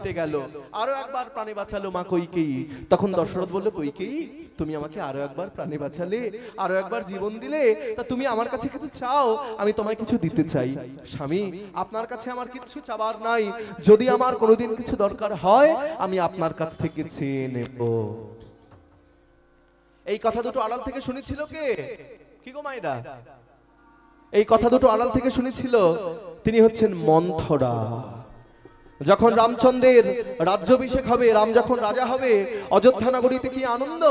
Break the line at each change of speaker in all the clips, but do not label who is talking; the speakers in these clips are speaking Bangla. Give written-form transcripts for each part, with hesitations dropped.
মিটে গেল। আরো একবার প্রাণে বাঁচালো মা কইকেয়ী। তখন দশরথ বলল, কইকেয়ী তুমি আমাকে আরো একবার প্রাণে বাঁচালে, আরো একবার জীবন দিলে, তা তুমি আমার কাছে কিছু চাও, আমি তোমায় কিছু দিতে চাই। স্বামী, আপনার কাছে আমার কিছু চাবার নাই, যদি আমার কোনোদিন কিছু দরকার হয় আমি আপনার কাছ থেকে চেয়ে নেব। এই কথা দুটো আড়াল থেকে শুনেছিল কে? কি গো মায়েরা? এই কথা দুটো আড়াল থেকে শুনেছিল তিনি হচ্ছেন মন্থরা। যখন রামচন্দ্রের রাজ্যাভিষেক হবে, রাম যখন রাজা হবে, অযোধ্যা নগরীতে কি আনন্দ,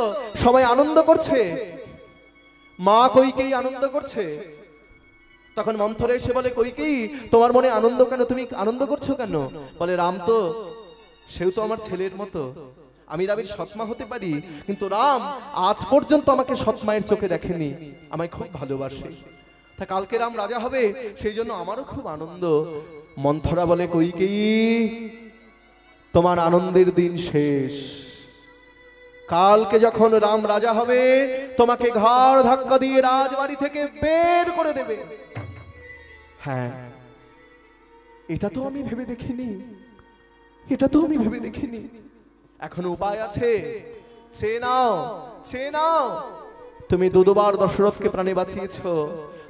সবাই আনন্দ করছে, মা কইকেয়ী আনন্দ করছে। তখন মন্থরা এসে বলে, কইকেয়ী তোমার মনে আনন্দ কেন, তুমি আনন্দ করছো কেন? বলে, রাম তো সেও তো আমার ছেলের মতো, আমি রামের সৎমা হতে পারি, কিন্তু রাম আজ পর্যন্ত আমাকে সৎমায়ের চোখে দেখেনি, আমায় খুব ভালোবাসে, তা কালকে রাম রাজা হবে, সেই জন্য আমারও খুব আনন্দ। মন্থরা বলে, কইকেয়ী তোমার আনন্দের দিন শেষ, কালকে যখন রাম রাজা হবে তোমাকে ঘাড় ধাক্কা দিয়ে রাজবাড়ি থেকে বের করে দেবে। হ্যাঁ, এটা তো আমি ভেবে দেখিনি, এটা তো আমি ভেবে দেখিনি। এখন উপায় আছে, চেয়ে নাও, চেয়ে নাও। তুমি দুবার দশরথকে প্রাণে বাঁচিয়েছো,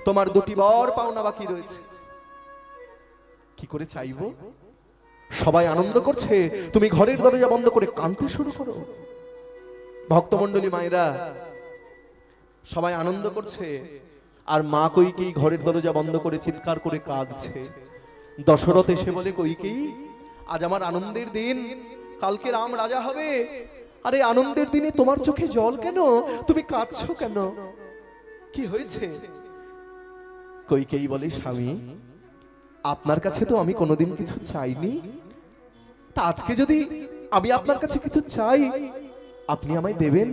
তোমার দুটি বর পাওনা বাকি রয়েছে, কি করে চাইবো? সবাই আনন্দ করছে, তুমি ঘরের দরজা বন্ধ করে কাঁদতে শুরু করো। ভক্তমণ্ডলী মায়েরা, সবাই আনন্দ করছে, আর মা কইকেয়ী ঘরের দরজা বন্ধ করে চিৎকার করে কাঁদছে। দশরথ এসে বলে, কইকেয়ী আজ আমার আনন্দের দিন, কালকে রাম রাজা হবে, আরে আনন্দের দিনে তোমার চোখে জল কেন, তুমি কাঁদছো কেন, কি হয়েছে? কইকেয়ী বলে, স্বামী আপনার কাছে তো আমি কোনোদিন কিছু চাইনি, তা আজকে যদি আমি আপনার কাছে কিছু চাই আপনি আমায় দেবেন?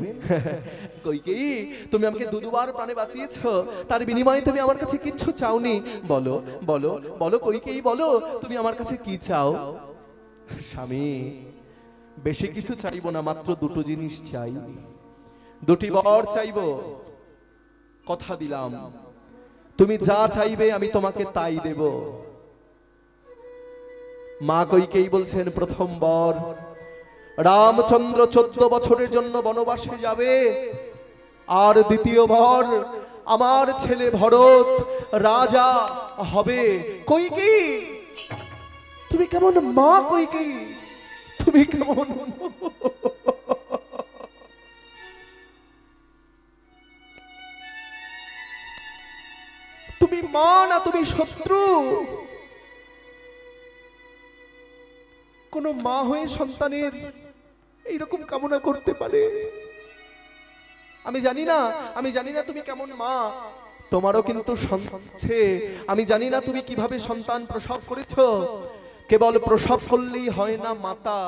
কইকেয়ী তুমি আমাকে দুবার প্রাণে বাঁচিয়েছো, তার বিনিময়ে তুমি আমার কাছে কিছু চাওনি, বলো বলো বলো কইকেয়ী বলো, তুমি আমার কাছে কি চাও? স্বামী বেশি কিছু চাইবো না, মাত্র দুটো জিনিস চাই, দুটি বর চাইবো, কথা দিলাম তুমি যা চাইবে আমি তোমাকে তাই দেব। মা কইকেয়ী বলছেন, প্রথম বর রামচন্দ্র 14 বছরের জন্য বনবাসে যাবে, আর দ্বিতীয় বর আমার ছেলে ভরত রাজা হবে। কইকেয়ী তুমি কেমন মা, কইকেয়ী তুমি কেমন? তুমি মা না তুমি শত্রু? কোন মা হয়ে সন্তানের এইরকম কামনা করতে পারে? আমি জানি না, আমি জানি না তুমি কেমন মা, তোমারও কিন্তু সন্তান আছে, আমি জানি না তুমি কিভাবে সন্তান প্রসব করেছো, কেবল প্রসব করলেই হয় না মাতা,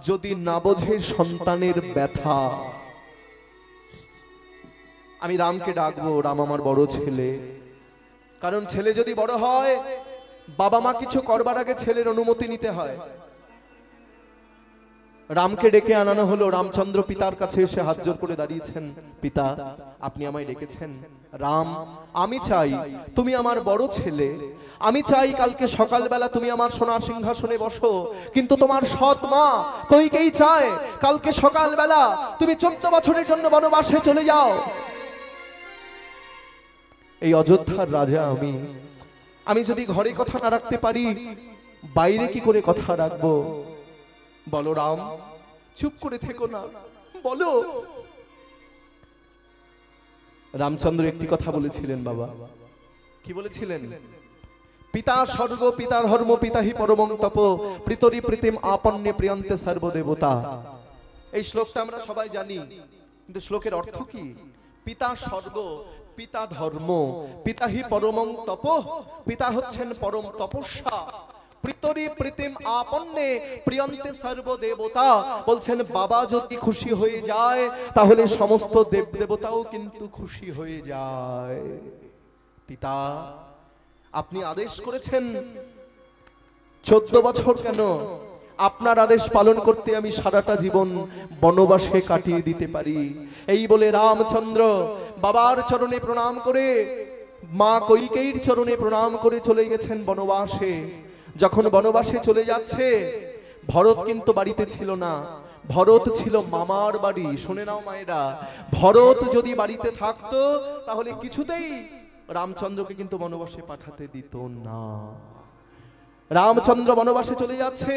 যদি না বোঝে সন্তানের ব্যথা। আমি রামকে ডাকবো, রাম আমার বড় ছেলে, কারণ ছেলে যদি বড় হয় বাবা মা কিছু করবার আগে ছেলের অনুমতি নিতে হয়। রামকে ডেকে আনানো হলো, রামচন্দ্র পিতার কাছে এসে হাত জোড় করে দাঁড়িয়েছেন, পিতা আপনি আমায় ডেকেছেন। রাম, আমি চাই তুমি আমার বড় ছেলে, আমি চাই কালকে সকালবেলা তুমি আমার সোনার সিংহাসনে বসো, কিন্তু তোমার সৎ মা কইকেয়ী চায় কালকে সকালবেলা তুমি 14 বছরের জন্য বনবাসে চলে যাও। এই অযোধ্যার রাজা আমি যদি ঘরে কথা না রাখতে পারি বাইরে কি করে কথা রাখবো? বলো রাম, চুপ করে থেকো না, বলো। রামচন্দ্র একটি কথা বলেছিলেন বাবা, কি বলেছিলেন? পিতা স্বর্গ পিতা ধর্ম পিতা হি পরমং তপ, প্রীতরি প্রীতিম আপন্নে প্রিয়ন্তে সর্বদেবতা। এই শ্লোকটা আমরা সবাই জানি, কিন্তু শ্লোকের অর্থ কি? পিতা স্বর্গ, পিতা ধর্ম, পিতা হি পরমং তপ, পিতা হচ্ছেন পরম তপস্যা, প্রীতরি প্রীতিম আপন্নে প্রিয়ন্তে সর্বদেবতা। বলছেন বাবা যদি খুশি হয়ে যায় তাহলে সমস্ত দেব দেবতাও কিন্তু খুশি হয়ে যায়। পিতা আপনি আদেশ করেছেন 14 বছর কেন, আপনার আদেশ পালন করতে আমি সারাটা জীবন বনবাসে কাটিয়ে দিতে পারি। এই বলে রামচন্দ্র বাবার চরণে প্রণাম করে, মা কইকেয়ীর চরণে প্রণাম করে চলে গেছেন বনবাসে। যখন বনবাসে চলে যাচ্ছে ভরত কিন্তু বাড়িতে ছিল না, ভরত ছিল মামার বাড়ি। শুনে নাও মায়েরা, ভরত যদি বাড়িতে থাকতো তাহলে কিছুতেই রামচন্দ্রকে কিন্তু বনবাসে পাঠাতে দিত না। রামচন্দ্র বনবাসে চলে যাচ্ছে,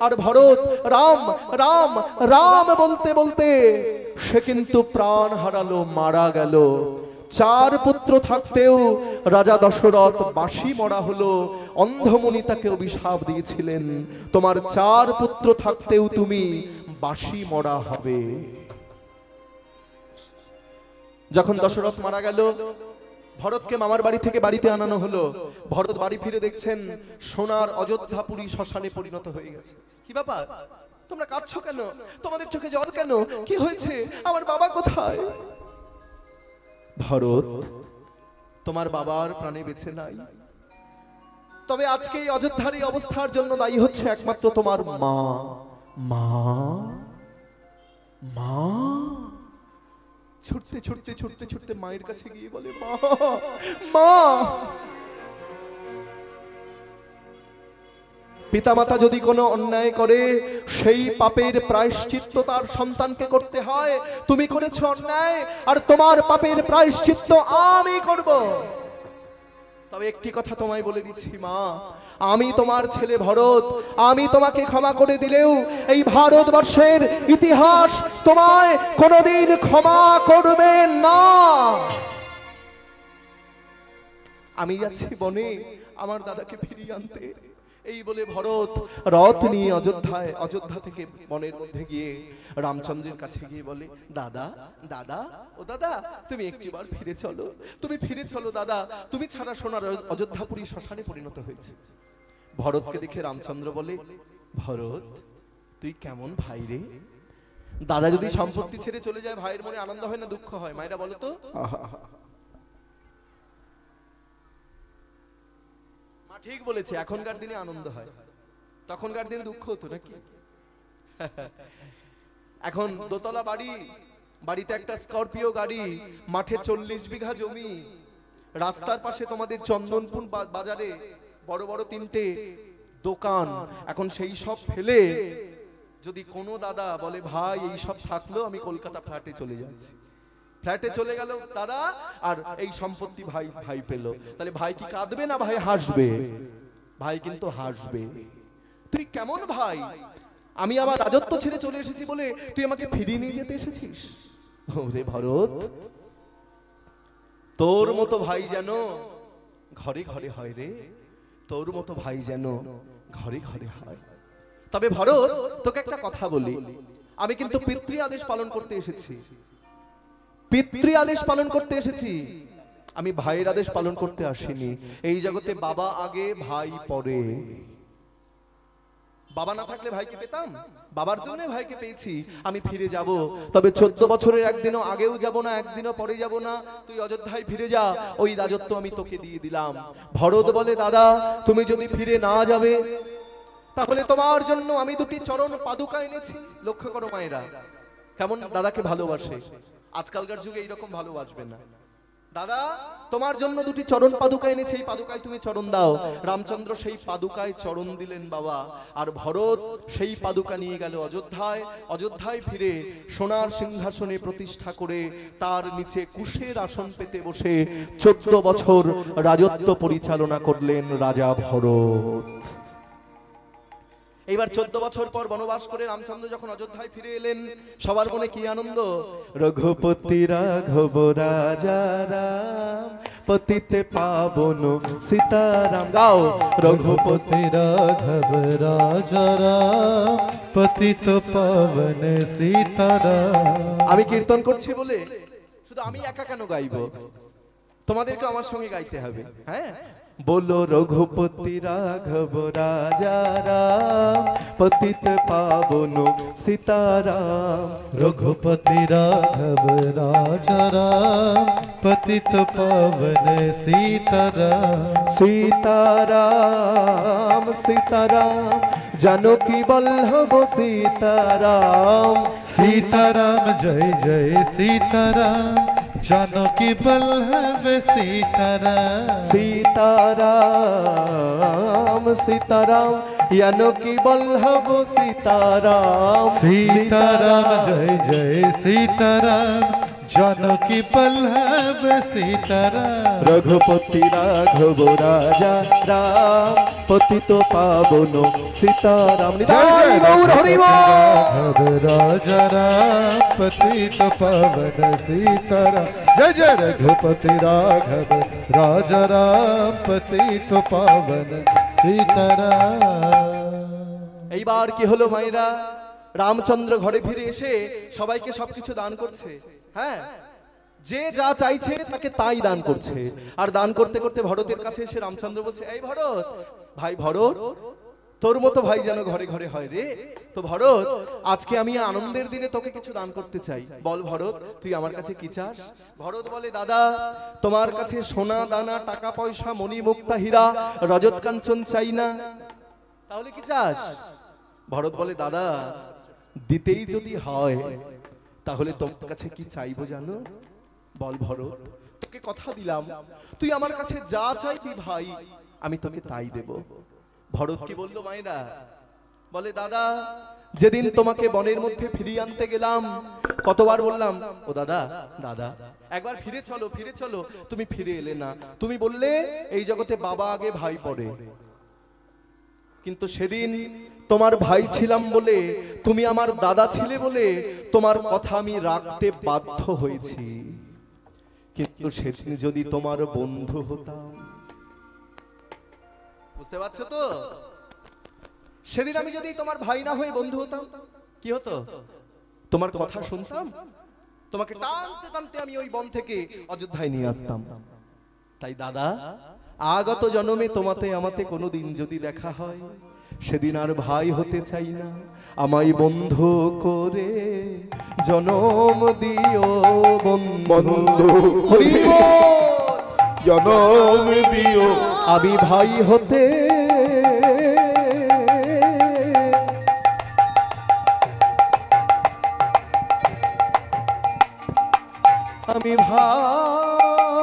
আর ভরত রাম রাম রাম বলতে বলতে সে কিন্তু প্রাণ হারালো, মারা গেল। 4 পুত্র থাকতেও রাজা দশরথ বাঁশি মরা হলো। অন্ধমুনি তাকে অভিশাপ দিয়েছিলেন, তোমার 4 পুত্র থাকতেও তুমি বাঁশি মরা হবে। যখন দশরথ মারা গেল, ভরতকে মামার বাড়ি থেকে বাড়িতে আনানো হলো। ভরত বাড়ি ফিরে দেখছেন সোনার অযোধ্যাপুরী শ্মশানে পরিণত হয়ে গেছে। কি ব্যাপার, তোমরা কাঁদছো কেন? তোমাদের চোখে জল কেন? কি হয়েছে? আমার বাবা কোথায়? ভরত, তোমার বাবার প্রাণে বেঁচে নাই, তবে আজকে এই অযোধ্যার এই অবস্থার জন্য দায়ী হচ্ছে একমাত্র তোমার মা। মা মা ছুটতে ছুটতে ছুটতে ছুটতে মায়ের কাছে গিয়ে বলে, মা মা। পিতামাতা যদি কোনো অন্যায় করে সেই পাপের প্রায়শ্চিত্ত তার সন্তানকে করতে হয়। তুমি করেছো অন্যায়, আর তোমার পাপের প্রায়শ্চিত্ত আমি করব। তবে একটি কথা তোমায় বলে দিচ্ছি মা, আমি তোমার ছেলে ভরত, আমি তোমাকে ক্ষমা করে দিলেও এই ভারতবর্ষের ইতিহাস তোমায় কোনোদিন ক্ষমা করবে না। আমি যাচ্ছি বনে আমার দাদাকে ফিরিয়ে আনতে। এই বলে ভরত রথ নিয়ে অযোধ্যা থেকে বনের মধ্যে গিয়ে রামচন্দ্রের কাছে গিয়ে বলে, দাদা দাদা ও দাদা, তুমি একটিবার ফিরে চলো, তুমি ফিরে চলো দাদা, তুমি ছাড়া সোনার অযোধ্যাপুরী শ্মশানে পরিণত হয়েছে। ভরতকে দেখে রামচন্দ্র বলে, ভরত তুই কেমন ভাই রে? দাদা যদি সম্পত্তি ছেড়ে চলে যায় ভাইয়ের মনে আনন্দ হয় না দুঃখ হয়? মায়েরা বলো তো। মা ঠিক বলেছে, এখনকার দিনে আনন্দ হয়, তখনকার দিনে দুঃখ হতো নাকি? এখন দোতলা বাড়ি, বাড়িতে একটা স্করপিও গাড়ি, মাঠে 40 বিঘা জমি, রাস্তার পাশে তোমাদের চন্দনপুর বাজারে বড় বড় 3টে দোকান। এখন সেই সব ফেলে যদি কোনো দাদা বলে, ভাই এই সব থাকলো, আমি কলকাতা ফ্ল্যাটে চলে যাচ্ছি, ফ্ল্যাটে চলে গেল দাদা, আর এই সম্পত্তি ভাই ভাই পেল, তাহলে ভাই কি কাঁদবে না ভাই হাসবে? ভাই কিন্তু হাসবে। তুই কেমন ভাই? আমি আমার রাজত্ব ছেড়ে চলে এসেছি বলে তুই আমাকে ফিরিয়ে নিয়ে যেতে এসেছিস? ওরে ভরত, তোর মতো ভাই যেন ঘরে ঘরে হয় রে, তোর মতো ভাই যেন ঘরে ঘরে হয়। তবে ভরত, তোকে একটা কথা বলি, আমি কিন্তু পিতৃ আদেশ পালন করতে এসেছি, পিতৃ আদেশ পালন করতে এসেছি, আমি ভাইয়ের আদেশ পালন করতে আসিনি। এই জগতে বাবা আগে ভাই পরে। বাবা না থাকলে ভাইকে পেতাম, বাবার জন্য ভাইকে পেয়েছি। আমি ফিরে যাব, তবে 14 বছরের একদিনও আগেও যাব না, একদিনও পরে যাব না। তুই অযোধ্যায় ফিরে যা, ওই রাজত্ব আমি তোকে দিয়ে দিলাম। ভরত বলে, দাদা তুমি যদি ফিরে না যাবে তাহলে তোমার জন্য আমি 2টি চরণ পাদুকা এনেছি। লক্ষ্য করো মায়েরা, কেমন দাদাকে ভালোবাসে। আজকালকার যুগে এইরকম ভালোবাসবে না। দাদা তোমার জন্য 2টি চরণ পাদুকা এনেছে, এই পাদুকায় তুমি চরণ দাও। রামচন্দ্র সেই পাদুকায় চরণ দিলেন বাবা, আর ভরত সেই পাদুকা নিয়ে গেল অযোধ্যায়। অযোধ্যায় ফিরে সোনার সিংহাসনে প্রতিষ্ঠা করে তার নিচে কুশের আসন পেতে বসে 14 বছর রাজত্ব পরিচালনা করলেন রাজা ভরত। এইবার 14 বছর পর বনবাস করে রামচন্দ্র যখন অযোধ্যায় ফিরে এলেন, সবার মনে কি আনন্দ! রঘুপতি রাঘব রাজা রাম, পতিতে পাবন সীতারাম। গাও, রঘুপতি রাঘব রাজা রাম, পতিত পাবন সীতারাম। আমি কীর্তন করছি বলে শুধু আমি একা কেন গাইবো? তোমাদেরকে আমার সঙ্গে গাইতে হবে। হ্যাঁ, बोलो रघुपति राघव राजा राम, पतित पावनो सीताराम।
रघुपति राघव राजा राम, पतित पावन सीताराम।
सीताराम सीताराम जानकी वल्लभ सीताराम।
सीताराम जय जय सीताराम, जानकी बल्लभ सीताराम
सीताराम सीताराम जानकी बल्लभ सीताराम
सीताराम जय जय सीताराम जानकी बल्लभ सीताराम
रघुपति राघव राजा राम पतित पावन सीताराम निताय गौर हरि बोल।
राघव राजा राम पतित पावन सीताराम जय जय रघुपति राघव राजा राम पतित पावन सीताराम।
এইবার কি হলো মায়েরা, রামচন্দ্র ঘরে ফিরে এসে সবাইকে সবকিছু দান করছে। হ্যাঁ, যে যা চাইছে তাকে তাই দান করছে। আর দান করতে করতে ভরতের কাছে এসে রামচন্দ্র বলছে, এই ভরত ভাই, ভরত তোর মতো ভাই যেন ঘরে ঘরে হয় রে। তো ভরত, আজকে আমি আনন্দের দিনে তোকে কিছু দান করতে চাই, বল ভরত তুই আমার কাছে কি চাস? ভরত বলে, দাদা তোমার কাছে সোনা দানা টাকা পয়সা মণি মুক্তা হীরা রজত কাঞ্চন চাই না, তাহলে কি চাস? ভরত বলে, দাদা দিতেই যদি হয় তাহলে তোমার কাছে কি চাইবো জানো? বল ভরত, তোকে কথা দিলাম তুই আমার কাছে যা চাইবি ভাই আমি তোকে তাই দেব। ভরত কি বললো মায়েরা? বলে, দাদা যেদিন তোমাকে বনের মধ্যে ফিরিয়ে আনতে গেলাম কতবার বললাম, ও দাদা দাদা একবার ফিরে চলো ফিরে চলো, তুমি ফিরে এলে না। তুমি বললে এই জগতে বাবা আগে ভাই পরে, কিন্তু সেদিন তোমার ভাই ছিলাম বলে, তুমি আমার দাদা ছিলে বলে তোমার কথা আমি রাখতে বাধ্য হয়েছি। কিন্তু সেদিন যদি তোমার বন্ধু হতাম, বুঝতে পারছো তো? সেদিন আমি যদি তোমার ভাই না হয়ে বন্ধু হতাম কি হতো? তোমার কথা শুনতাম, তোমাকে টানতে টানতে আমি ওই বন থেকে অযোধ্যায় নিয়ে আসতাম। তাই দাদা আগত জন্মে তোমাতে আমাতে কোনোদিন যদি দেখা হয়, সেদিন আর ভাই হতে চাই না, আমায় বন্ধু করে জনম দিও বন্ধু হরি বল।
জনম দিও
আমি ভাই হতে আমি ভাই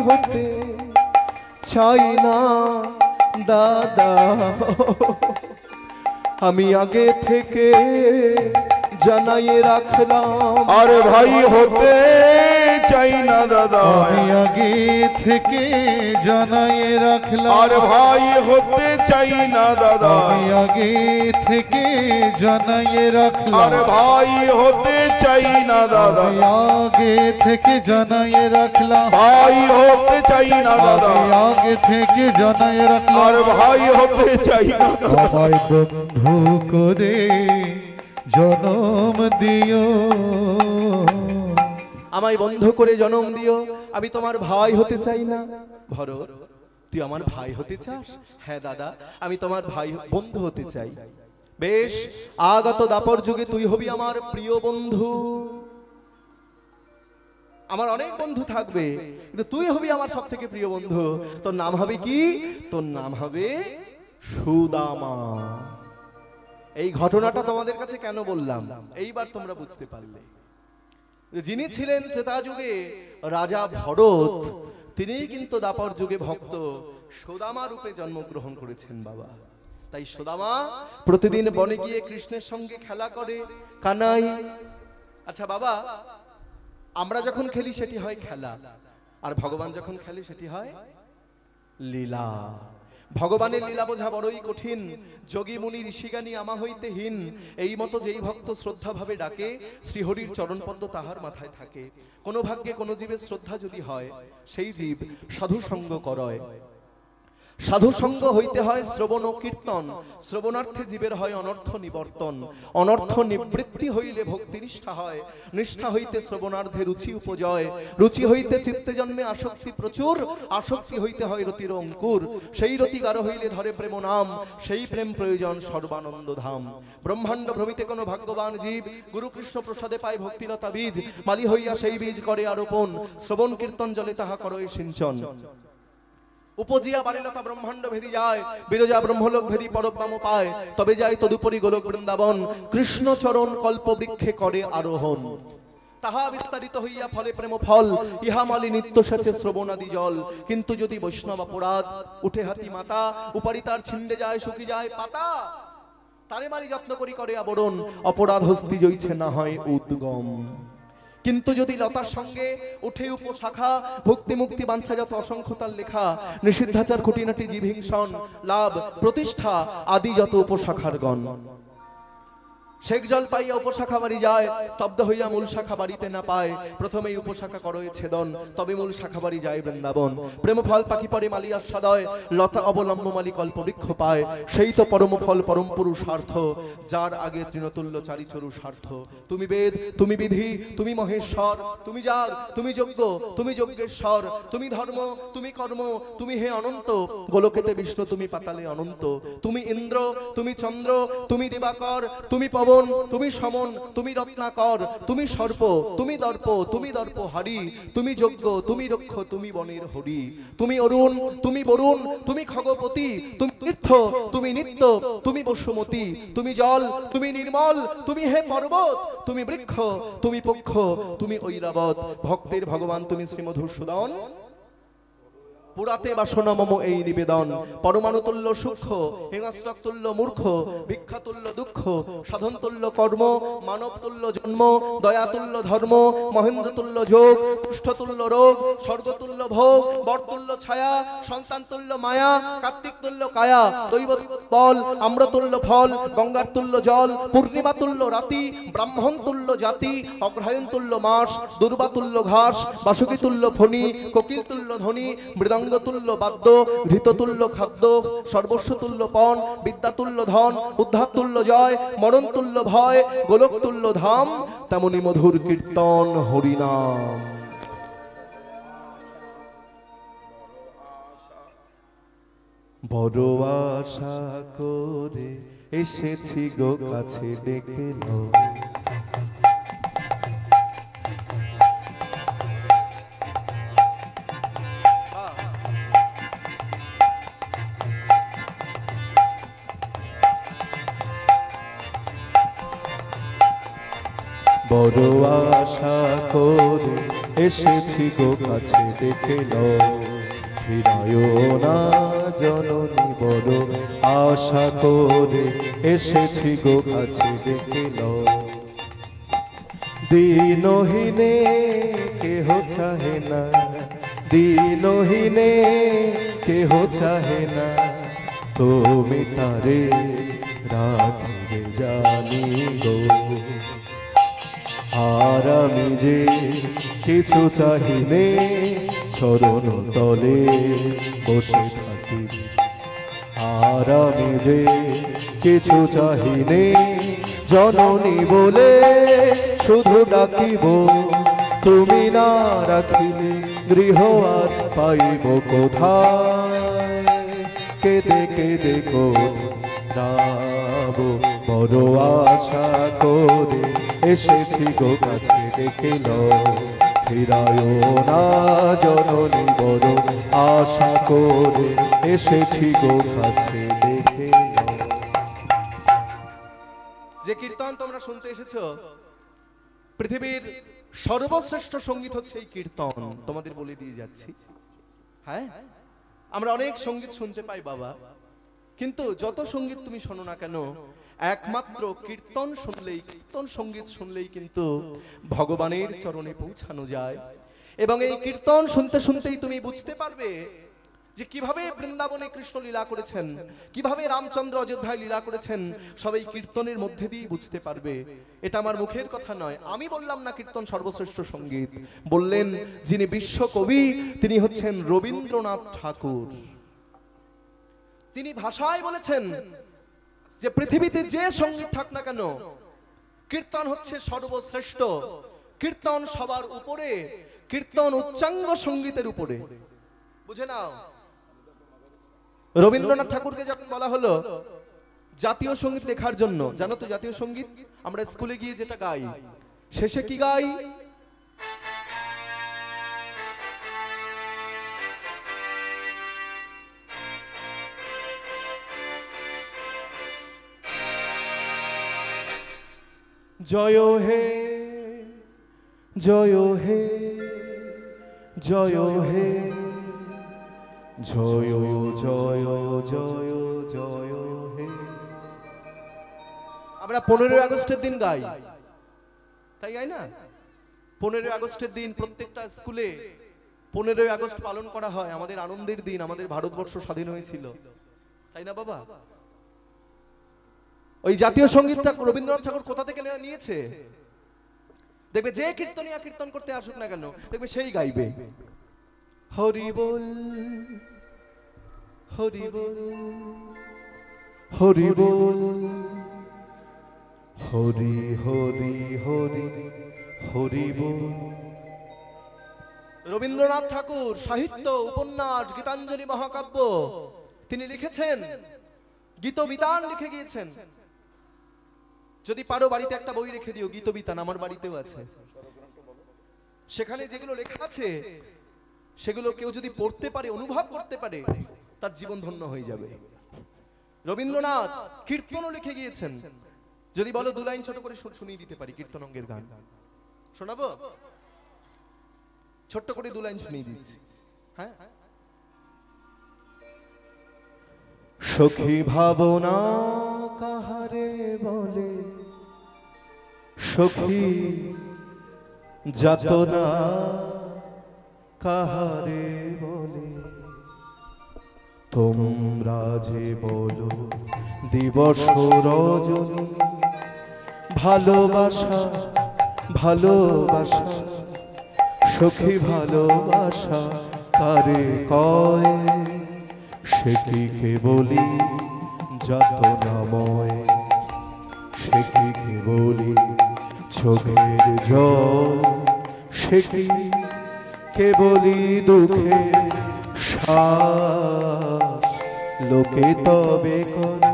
হতে চাই না দাদা, আমি আগে থেকে জানাই রাখলাম।
আরে ভাই হতে চাই না দাদা,
আমি আগে থেকে জানাই রাখলাম।
আরে ভাই হতে চাই না দাদা,
আমি আগে থেকে জানাই রাখলাম।
আরে ভাই হতে চাই না দাদা,
আমি আগে থেকে জানাই রাখলাম।
ভাই হতে চাই না দাদা,
আমি আগে থেকে জানাই রাখলাম।
আরে ভাই হতে চাই না দাদা,
আমায় বন্ধু করে জনম দিও,
আমায় বন্ধ করে জন্ম দিও, আমি তোমার ভাই হতে চাই না। ভরত তুই আমার ভাই হতে চাস? হ্যাঁ দাদা আমি তোমার ভাই বন্ধু হতে চাই। বেশ, আগত দাপর যুগে তুই হবি আমার প্রিয় বন্ধু। আমার অনেক বন্ধু থাকবে কিন্তু তুই হবি আমার সব থেকে প্রিয় বন্ধু। তোর নাম হবে কি? তোর নাম হবে সুদামা। এই ঘটনাটা তোমাদের কাছে কেন বললাম এইবার তোমরা বুঝতে পারলে। যিনি ছিলেন ত্রেতা যুগে রাজা ভরত, তিনি কিন্তু দাপর যুগে ভক্ত সুদামা রূপে জন্মগ্রহণ করেছেন বাবা। তাই সুদামা প্রতিদিন বনে গিয়ে কৃষ্ণের সঙ্গে খেলা করে। কানাই, আচ্ছা বাবা, আমরা যখন খেলি সেটি হয় খেলা, আর ভগবান যখন খেলে সেটি হয় লীলা। ভগবানের লীলা বোঝা বড়ই কঠিন। যোগী মুনি ঋষিগানী আমা হইতে হীন, এই মতো যেই ভক্ত শ্রদ্ধা ভাবে ডাকে, শ্রীহরির চরণ পদ্ম তাহার মাথায় থাকে। কোন ভাগ্যে কোন জীবের শ্রদ্ধা যদি হয়, সেই জীব সাধু সঙ্গ করয়। সাধু সঙ্গ হইতে হয় শ্রবণ ও কীর্তন, শ্রবণার্থে জীবের হয় অনর্থ নিবর্তন। অনর্থ নিবৃত্তি হইলে ভক্তি নিষ্ঠা হয়, নিষ্ঠা হইতে শ্রবণার্থে রুচি উপজয়। রুচি হইতে চিত্তে জন্মে আসক্তি প্রচুর, আসক্তি হইতে হয় রতির অঙ্কুর। সেই রতি গাঢ় হইলে ধরে প্রেম নাম, সেই প্রেম প্রয়োজন সর্বানন্দ ধাম। ব্রহ্মাণ্ড ভ্রমিতে কোনো ভাগ্যবান জীব, গুরু কৃষ্ণ প্রসাদে পায় ভক্তিলতা বীজ। মালি হইয়া সেই বীজ করে আরোপণ, শ্রবণ কীর্তন জলে তাহা করয় সিঞ্চন। উপজিয়া বালিলতা ব্রহ্মাণ্ড ভেদি যায়, বিরজা ব্রহ্মলোক ভেদি পরব্রহ্ম পায়। তবে যায় তদুপরি গোলক বৃন্দাবন, কৃষ্ণচরণ কল্প বৃক্ষে করে আরোহণ। তাহা বিস্তারিত হইয়া ফলে প্রেম ফল, ইহা মালি নিত্য সেচে শ্রবণাদি জল। কিন্তু যদি বৈষ্ণব অপরাধ, উঠে হাতি মাতা, উপারি তার ছিন্ডে যায় শুকি যায় পাতা, তারে মারি যত্ন করি করে আবরণ, অপরাধ হস্তি জইছে না হয় উদ্গম। কিন্তু যদি লতার সঙ্গে উঠে উপশাখা, ভক্তি মুক্তি বাঞ্ছা যত অসংখ্য তার লেখা, নিষিদ্ধাচার খুঁটিনাটি জীবহিংসন, লাভ প্রতিষ্ঠা আদি যত উপশাখার গণ। শেখ জল পাইয়া উপশাখা বাড়ি যায়, স্তব্ধ হইয়া মূল শাখা বাড়িতে না পায়। প্রথমেই উপশাখা করয়ে ছেদন, তবে মূল শাখা বাড়ি যায় বৃন্দাবন। প্রেম ফল পাখি পরে মালি আস্বাদয়, লতা অবলম্ব মালি কল্প বৃক্ষ পায়। সেই তো পরম ফল পরম পুরুষার্থ, যার আগে তৃণতুল্য চারিচরু স্বার্থ। তুমি বেদ, তুমি বিধি, তুমি মহেশ্বর, তুমি যাগ, তুমি যজ্ঞ, তুমি যজ্ঞেশ্বর, তুমি ধর্ম, তুমি কর্ম, তুমি হে অনন্ত। গোলকেতে বিষ্ণু, তুমি পাতালে অনন্ত। তুমি ইন্দ্র, তুমি চন্দ্র, তুমি দিবাকর, তুমি পবন, তুমি সমন, তুমি রত্নাকর, তুমি সর্প, তুমি দর্প, তুমি দর্প হারি, তুমি যজ্ঞ, তুমি রক্ষ, তুমি বনের হরি। তুমি অরুণ, তুমি বরুণ, তুমি খগপতি, তুমি তীর্থ, তুমি নিত্য, তুমি বসুমতী। তুমি জল, তুমি নির্মল, তুমি হে পর্বত, তুমি বৃক্ষ, তুমি পক্ষ, তুমি ঐরাবত। ভক্তের ভগবান তুমি শ্রী মধুসূদন, পুরাতে বাসনা মম এই নিবেদন। পরমাণু তুল্য সূক্ষ্ম, হিংস্রক তুল্য মূর্খ, ভিক্ষা তুল্য দুঃখ, সাধন তুল্য কর্ম, মানব তুল্য জন্ম, দয়া তুল্য ধর্ম, মহেন্দ্র তুল্য যোগ, কুষ্ঠ তুল্য রোগ, স্বর্গ তুল্য ভোগ, বর তুল্য ছায়া, সন্তান তুল্য মায়া, কার্তিক তুল্য কায়া, দৈব বল, আম্র তুল্য ফল, গঙ্গার তুল্য জল, পূর্ণিমা তুল্য রাতি, ব্রাহ্মণ তুল্য জাতি, অগ্রহায়ণ তুল্য মাস, দুর্বা তুল্য ঘাস, বাসুকি তুল্য ফণি, কোকিল তুল্য ধ্বনি, মৃদঙ্গ তুল্য বাদ্য, ঘৃত তুল্য খাদ্য, সর্বস্ব তুল্য পণ, বিদ্যা তুল্য ধন, উদ্ধার তুল্য জয়, মরণ তুল্য ভয়, গোলক তুল্য ধাম, তেমনি মধুর কীর্তন হরিনাম। বড় আশা করে এসেছি গো কাছে ডেকে নাও। বড় আশা করে এসেছি গো কাছে ডেকে নাও। ফিরায়ো না জননী, বড় আশা করে এসেছি গো কাছে ডেকে নাও। দীনহীনে কেহ চাহে না, দীনহীনে কেহ চাহে না, তুমি তারে রাখিবে জানি গো। আর আমি যে কিছু চাহিনে, চরণ তলে বসে থাকি। আর আমি যে কিছু চাহিনে, জননী বলে শুধু ডাকিব। তুমি না রাখিলে গৃহ আর পাইব কোথায়? কেঁদে কেঁদে যাব, বড় আশা করে এসেছি গো কাছে ডেকে নাও। ফিরায়ো না জননী, বড় আশা করে এসেছি গো কাছে ডেকে নাও। যে কীর্তন তোমরা শুনতে এসেছো, পৃথিবীর সর্বশ্রেষ্ঠ সঙ্গীত হচ্ছে এই কীর্তন। তোমাদের বলে দিয়ে যাচ্ছি। হ্যাঁ, আমরা অনেক সঙ্গীত শুনতে পাই বাবা, কিন্তু যত সঙ্গীত তুমি শোনো না কেন, একমাত্র কীর্তন শুনলেই, কীর্তন সঙ্গীত শুনলেই কিন্তু ভগবানের চরণে পৌঁছানো যায়। এবং এই কীর্তন শুনতে শুনতেই তুমি বুঝতে পারবে যে কিভাবে বৃন্দাবনে কৃষ্ণ লীলা করেছেন, কিভাবে রামচন্দ্র অযোধ্যায় লীলা করেছেন, সবাই কীর্তনের মধ্যে দিয়ে বুঝতে পারবে। এটা আমার মুখের কথা নয়, আমি বললাম না কীর্তন সর্বশ্রেষ্ঠ সঙ্গীত। বললেন যিনি বিশ্বকবি, তিনি হচ্ছেন রবীন্দ্রনাথ ঠাকুর। তিনি ভাষায় বলেছেন যে পৃথিবীতে যে সঙ্গীত থাক না কেন, কীর্তন হচ্ছে সর্বশ্রেষ্ঠ। কীর্তন সবার উপরে, কীর্তন উচ্চাঙ্গ সঙ্গীতের উপরে। বুঝে নাও, রবীন্দ্রনাথ ঠাকুরকে যখন বলা হলো জাতীয় সঙ্গীত লেখার জন্য, জানো তো জাতীয় সঙ্গীত আমরা স্কুলে গিয়ে যেটা গাই, শেষে কি গাই? জয় হে জয় হে জয় হে জয় জয় জয় জয় হে। আমরা 15 আগস্টের দিন গাই, তাই গাই না? 15 আগস্টের দিন প্রত্যেকটা স্কুলে 15 আগস্ট পালন করা হয়, আমাদের আনন্দের দিন, আমাদের ভারতবর্ষ স্বাধীন হয়েছিল, তাই না বাবা? ওই জাতীয় সঙ্গীতটা রবীন্দ্রনাথ ঠাকুর কোথা থেকে নিয়েছে? দেখবে যে কীর্তনিয়া কীর্তন করতে আসুক না কেন, দেখবে সেই গাইবে হরি বল হরি বল হরি বল হরি হরি হরি হরি বল। রবীন্দ্রনাথ ঠাকুর সাহিত্য, উপন্যাস, গীতাঞ্জলি মহাকাব্য তিনি লিখেছেন, গীতবিতান লিখে গিয়েছেন। যদি পারো বাড়িতে একটা বই রেখে দিও, গীতবিতান, আমার বাড়িতেও আছে। সেখানে যেগুলো লেখা আছে সেগুলো কেউ যদি পড়তে পারে, অনুভব করতে পারে, তার জীবন ধন্য হয়ে যাবে। রবীন্দ্রনাথ কীর্তনও লিখে গিয়েছেন। যদি বলো 2 লাইন ছোট করে শুনিয়ে দিতে পারি কীর্তন অঙ্গের গান, শোনাবো? ছোট্ট করে 2 লাইন শুনিয়ে দিচ্ছি। হ্যাঁ, সখী ভাবনা কাহারে বলে, সখী যাতনা কাহারে বলে, তোমরা যে বলো দিবস রজনী, ভালোবাসা ভালোবাসা, সখী ভালোবাসা কারে কয়, সে কি কেবলি যাতনাময়, সে কি কেবলি চোখের জল, সে কি কেবলি দুঃখের শ্বাস, লোকে তবে করে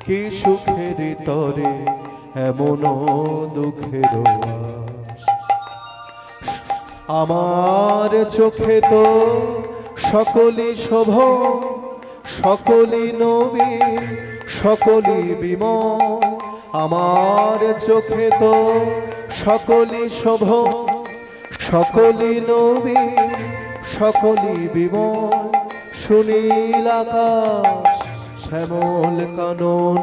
কি সুখের তরে এমন দুঃখের আশ। আমার চোখে তো সকলি শোভ, সকলি নবীন, সকলি বিমল, আমার চোখে তো সকলি শোভ, সকলি নবীন, সকলি বিমল, সুনীল আকাশ, শ্যামল কানন,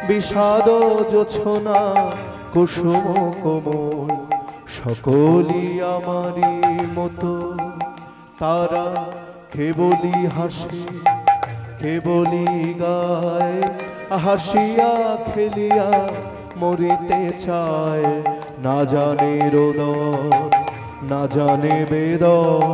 বিষাদ জোছনা, কুসুম কোমল, সকলি আমারই মতো, তারা কেবলি হাসে কেবলি গায়, হাসিয়া খেলিয়া মরিতে চায়, না জানে রোদন না জানে বেদন।